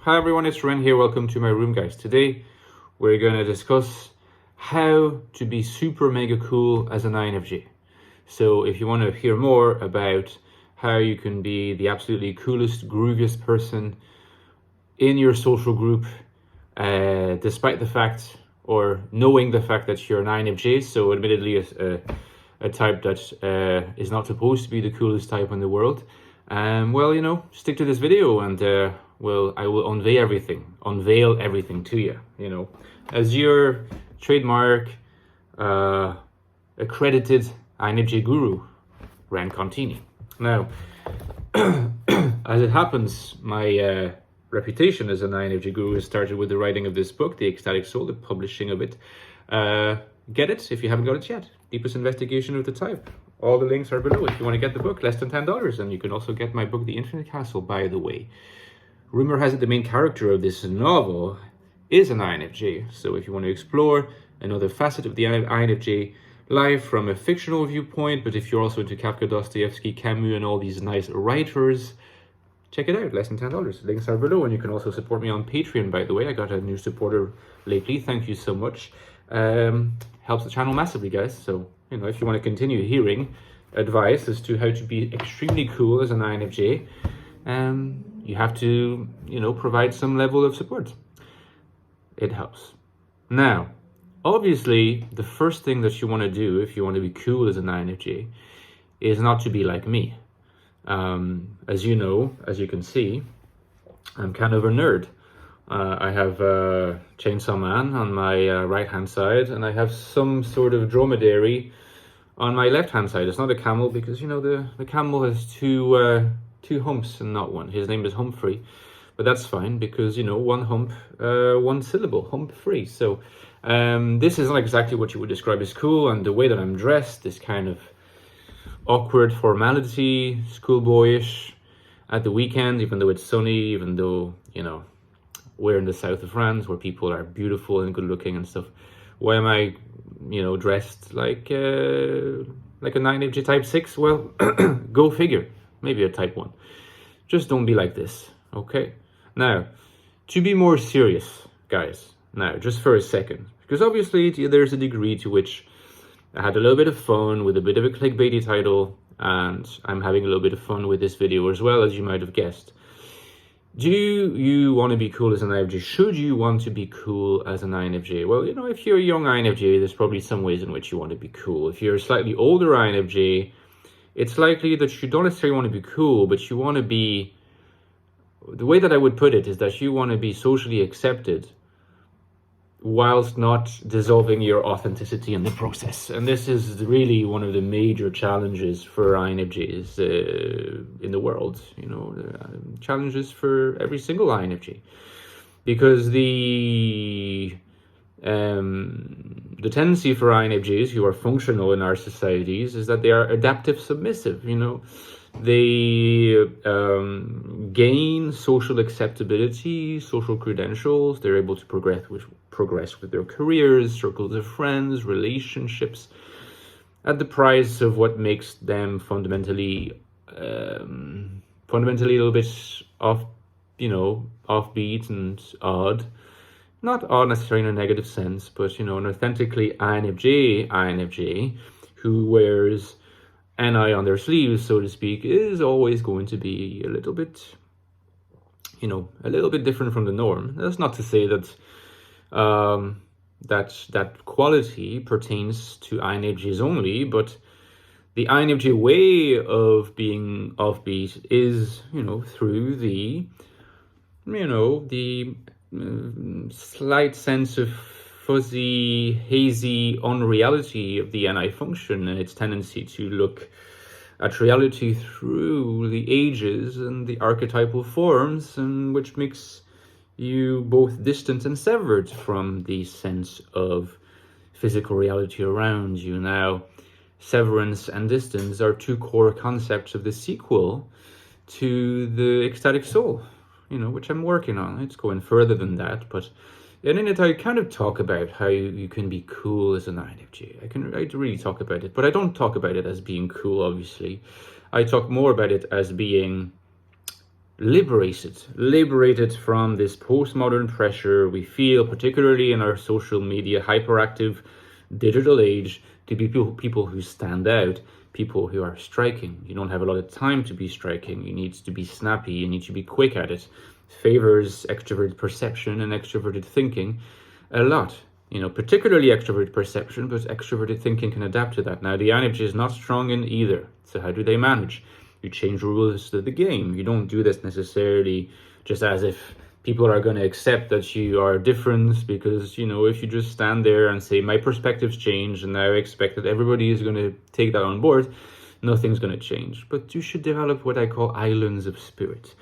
Hi everyone, it's Ren here. Welcome to my room, guys. Today we're going to discuss how to be super mega cool as an INFJ. So if you want to hear more about how you can be the absolutely coolest, grooviest person in your social group, despite the fact or knowing the fact that you're an INFJ, so admittedly a type that is not supposed to be the coolest type in the world, stick to this video and I will unveil everything to you, as your trademark accredited INFJ guru, Ran Contini. Now, as it happens, my reputation as an INFJ guru started with the writing of this book, The Ecstatic Soul, the publishing of it. Get it if you haven't got it yet. Deepest Investigation of the Type. All the links are below if you want to get the book, less than $10. And you can also get my book, The Infinite Castle, by the way. Rumor has it the main character of this novel is an INFJ. So if you want to explore another facet of the INFJ life from a fictional viewpoint, but if you're also into Kafka, Dostoevsky, Camus, and all these nice writers, check it out, less than $10. Links are below, and you can also support me on Patreon, by the way. I got a new supporter lately. Thank you so much. Helps the channel massively, guys. So, if you want to continue hearing advice as to how to be extremely cool as an INFJ, you have to, provide some level of support. It helps. Now, obviously, the first thing that you want to do if you want to be cool as an INFJ is not to be like me. As you know, as you can see, I'm kind of a nerd. I have Chainsaw Man on my right-hand side, and I have some sort of dromedary on my left-hand side. It's not a camel because, the camel has two humps and not one. His name is Humphrey, but that's fine because, one hump, one syllable, hump-free. So this is not exactly what you would describe as cool, and the way that I'm dressed, this kind of awkward formality, schoolboyish at the weekend, even though it's sunny, even though, we're in the south of France where people are beautiful and good looking and stuff. Why am I, dressed like a 9FJ type 6? Well, go figure. Maybe a type 1. Just don't be like this, okay? Now, to be more serious, guys, now, just for a second, because obviously there's a degree to which I had a little bit of fun with a bit of a clickbaity title, and I'm having a little bit of fun with this video as well, as you might have guessed. Do you want to be cool as an INFJ? Should you want to be cool as an INFJ? Well, if you're a young INFJ, there's probably some ways in which you want to be cool. If you're a slightly older INFJ, it's likely that you don't necessarily want to be cool, but you want to be, the way that I would put it is that you want to be socially accepted whilst not dissolving your authenticity in the process. And this is really one of the major challenges for INFJs in the world, challenges for every single INFJ. Because the tendency for INFJs who are functional in our societies is that they are adaptive submissive, They gain social acceptability, social credentials. They're able to progress with their careers, circles of friends, relationships, at the price of what makes them fundamentally a little bit offbeat and odd. Not odd necessarily in a negative sense, but an authentically INFJ who wears an eye on their sleeves, so to speak, is always going to be a little bit different from the norm. That's not to say that that quality pertains to INFJs only, but the INFJ way of being offbeat is, through the slight sense of fuzzy, hazy unreality of the NI function and its tendency to look at reality through the ages and the archetypal forms, and which makes you both distant and severed from the sense of physical reality around you. Now, severance and distance are two core concepts of the sequel to the Ecstatic Soul, which I'm working on. It's going further than that, but in it, I kind of talk about how you can be cool as an INFJ. I really talk about it, but I don't talk about it as being cool, obviously. I talk more about it as being liberated from this postmodern pressure we feel, particularly in our social media hyperactive digital age, to be people who stand out, people who are striking. You don't have a lot of time to be striking. You need to be snappy. You need to be quick at it. Favors extroverted perception and extroverted thinking a lot. Particularly extroverted perception, but extroverted thinking can adapt to that. Now, the INFJ is not strong in either. So how do they manage? You change rules to the game. You don't do this necessarily just as if people are going to accept that you are different, because, if you just stand there and say, my perspective's changed and now I expect that everybody is going to take that on board, nothing's going to change. But you should develop what I call islands of spirit.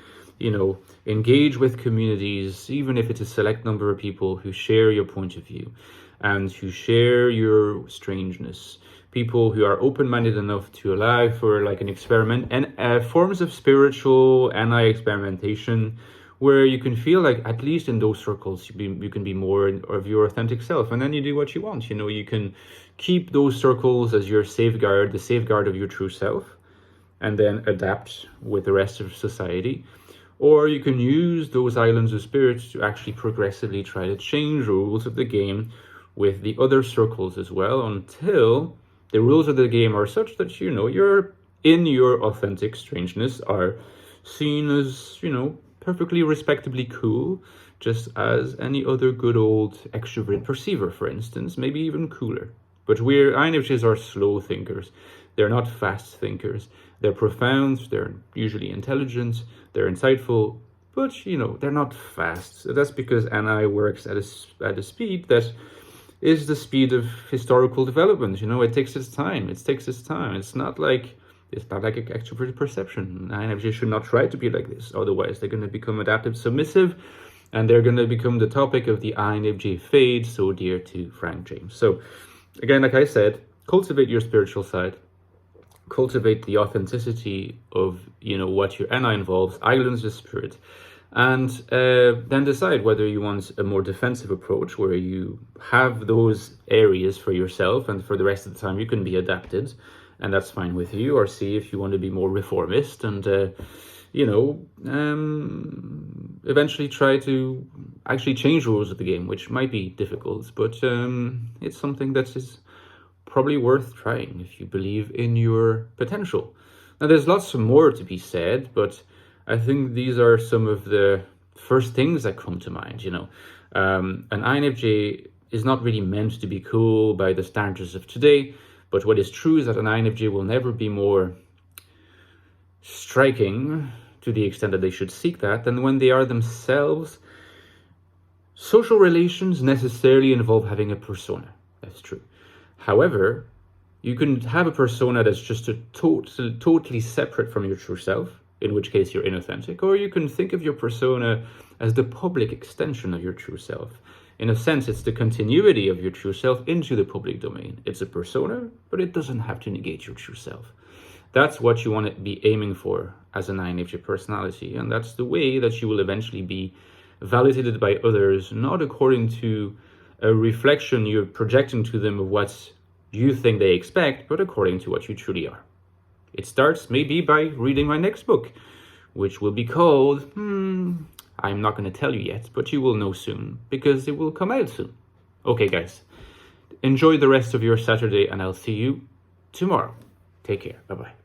Engage with communities, even if it's a select number of people who share your point of view and who share your strangeness. People who are open-minded enough to allow for like an experiment and forms of spiritual anti-experimentation, where you can feel like, at least in those circles, you can be more of your authentic self, and then you do what you want. You can keep those circles as your safeguard, the safeguard of your true self, and then adapt with the rest of society. Or you can use those islands of spirit to actually progressively try to change rules of the game with the other circles as well, until the rules of the game are such that, you're in your authentic strangeness, are seen as, perfectly respectably cool, just as any other good old extrovert perceiver, for instance, maybe even cooler. But INFJs are slow thinkers. They're not fast thinkers. They're profound, they're usually intelligent, they're insightful, but, they're not fast. So that's because NI works at a speed that is the speed of historical development. It takes its time. It's not like extroverted perception. INFJ should not try to be like this. Otherwise, they're going to become adaptive submissive, and they're going to become the topic of the INFJ fade so dear to Frank James. So, again, like I said, cultivate your spiritual side. Cultivate the authenticity of, what your NI involves, islands of spirit. And then decide whether you want a more defensive approach, where you have those areas for yourself, and for the rest of the time you can be adapted, and that's fine with you. Or see if you want to be more reformist and, eventually try to actually change rules of the game, which might be difficult, but it's something that is probably worth trying if you believe in your potential. Now, there's lots more to be said, but I think these are some of the first things that come to mind. An INFJ is not really meant to be cool by the standards of today, but what is true is that an INFJ will never be more striking, to the extent that they should seek that, than when they are themselves. Social relations necessarily involve having a persona. That's true. However, you can have a persona that's just totally separate from your true self, in which case you're inauthentic, or you can think of your persona as the public extension of your true self. In a sense, it's the continuity of your true self into the public domain. It's a persona, but it doesn't have to negate your true self. That's what you want to be aiming for as an INFJ personality, and that's the way that you will eventually be validated by others, not according to a reflection you're projecting to them of what you think they expect, but according to what you truly are. It starts maybe by reading my next book, which will be called, I'm not going to tell you yet, but you will know soon, because it will come out soon. Okay, guys, enjoy the rest of your Saturday, and I'll see you tomorrow. Take care. Bye-bye.